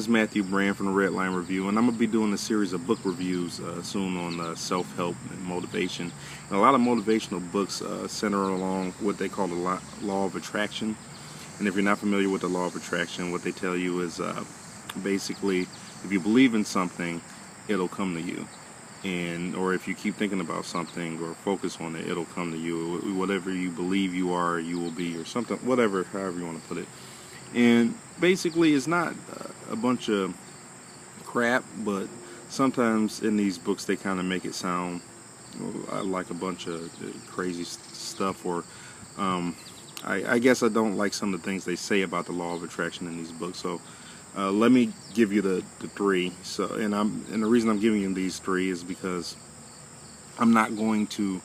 is Matthew Bran from the Red Line Review, and I'm going to be doing a series of book reviews soon on self-help and motivation. And a lot of motivational books center along what they call the law of attraction. And if you're not familiar with the law of attraction, what they tell you is basically if you believe in something, it'll come to you. Or if you keep thinking about something or focus on it, it'll come to you. Whatever you believe you are, you will be, or something, whatever, however you want to put it. And basically, it's not a bunch of crap, but sometimes in these books they kind of make it sound like a bunch of crazy stuff. Or I guess I don't like some of the things they say about the law of attraction in these books. So let me give you the three. And the reason I'm giving you these three is because I'm not going to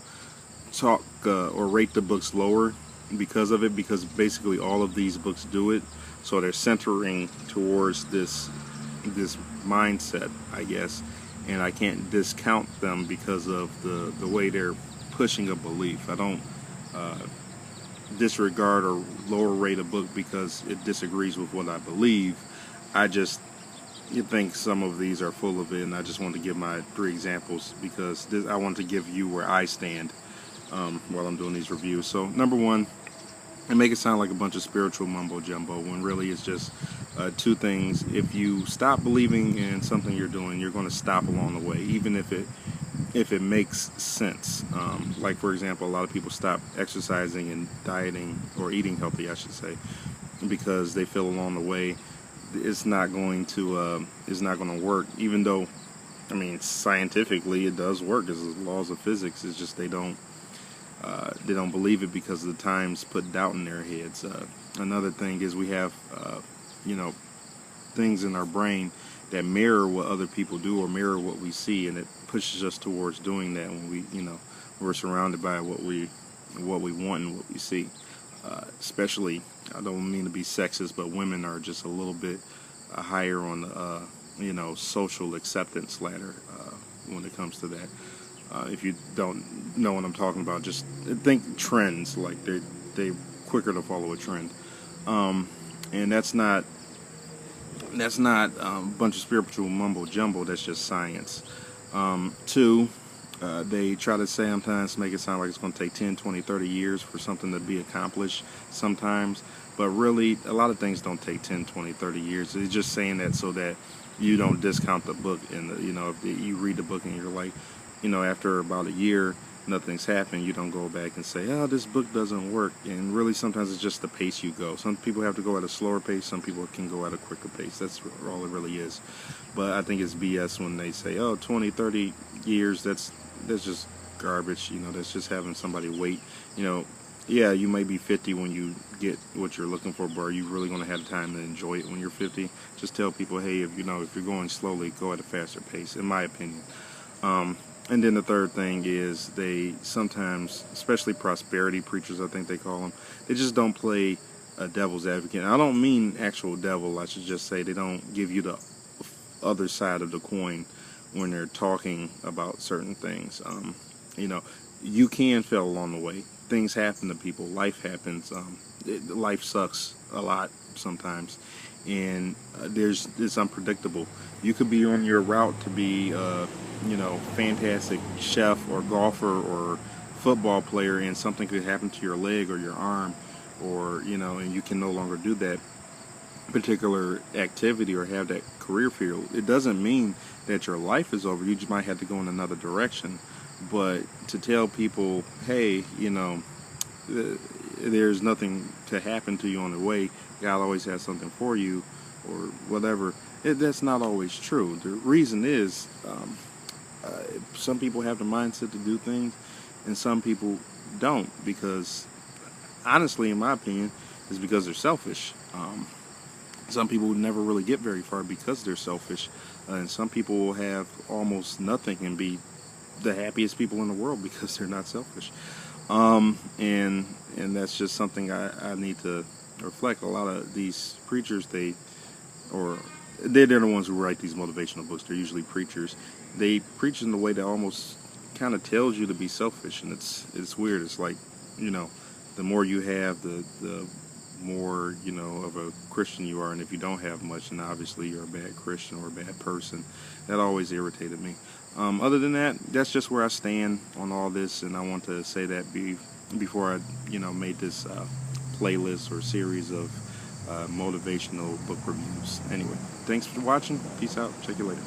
talk or rate the books lower because of it, because basically all of these books do it. So they're centering towards this mindset, I guess, and I can't discount them because of the way they're pushing a belief. I don't disregard or lower rate a book because it disagrees with what I believe. I just think some of these are full of it, and I just want to give my three examples because I want to give you where I stand while I'm doing these reviews. So number one, and make it sound like a bunch of spiritual mumbo jumbo when really it's just two things. If you stop believing in something you're doing, you're going to stop along the way, even if it makes sense. Like for example, a lot of people stop exercising and dieting, or eating healthy I should say, because they feel along the way it's not going to work, even though I mean scientifically it does work. It's the laws of physics. It's just they don't believe it because of the times put doubt in their heads. Another thing is we have things in our brain that mirror what other people do or mirror what we see, and it pushes us towards doing that when we're surrounded by what we want and what we see. Especially, I don't mean to be sexist, but women are just a little bit higher on the social acceptance ladder when it comes to that. If you don't know what I'm talking about, just think trends. Like they quicker to follow a trend, and that's not a bunch of spiritual mumbo jumbo. That's just science. Two, they try to sometimes make it sound like it's going to take 10, 20, 30 years for something to be accomplished sometimes, but really a lot of things don't take 10, 20, 30 years. They're just saying that so that you don't discount the book, and if you read the book and you're like, after about a year, nothing's happened, you don't go back and say, oh, this book doesn't work. And really, sometimes it's just the pace you go. Some people have to go at a slower pace. Some people can go at a quicker pace. That's all it really is. But I think it's BS when they say, oh, 20, 30 years, that's just garbage. That's just having somebody wait. Yeah, you may be 50 when you get what you're looking for, but are you really going to have time to enjoy it when you're 50? Just tell people, hey, if you're going slowly, go at a faster pace, in my opinion. And then the third thing is they sometimes, especially prosperity preachers, I think they call them, they just don't play a devil's advocate. I don't mean actual devil. I should just say they don't give you the other side of the coin when they're talking about certain things. You can fail along the way. Things happen to people. Life happens. Life sucks a lot sometimes. And it's unpredictable. You could be on your route to be fantastic chef or golfer or football player, and something could happen to your leg or your arm, or and you can no longer do that particular activity or have that career field. It doesn't mean that your life is over. You just might have to go in another direction. But to tell people, hey, there's nothing to happen to you on the way, God always has something for you, or whatever, that's not always true. The reason is some people have the mindset to do things and some people don't, because honestly, in my opinion, it's because they're selfish. Some people never really get very far because they're selfish, and some people will have almost nothing and be the happiest people in the world because they're not selfish. And that's just something I need to reflect. A lot of these preachers, they're the ones who write these motivational books. They're usually preachers. They preach in a way that almost kind of tells you to be selfish, and it's weird. It's like, the more you have, the more, you know, of a Christian you are, and if you don't have much, then obviously you're a bad Christian or a bad person. That always irritated me. Other than that, that's just where I stand on all this, and I want to say that before I, you know, made this playlist or series of motivational book reviews. Anyway, thanks for watching. Peace out. Check you later.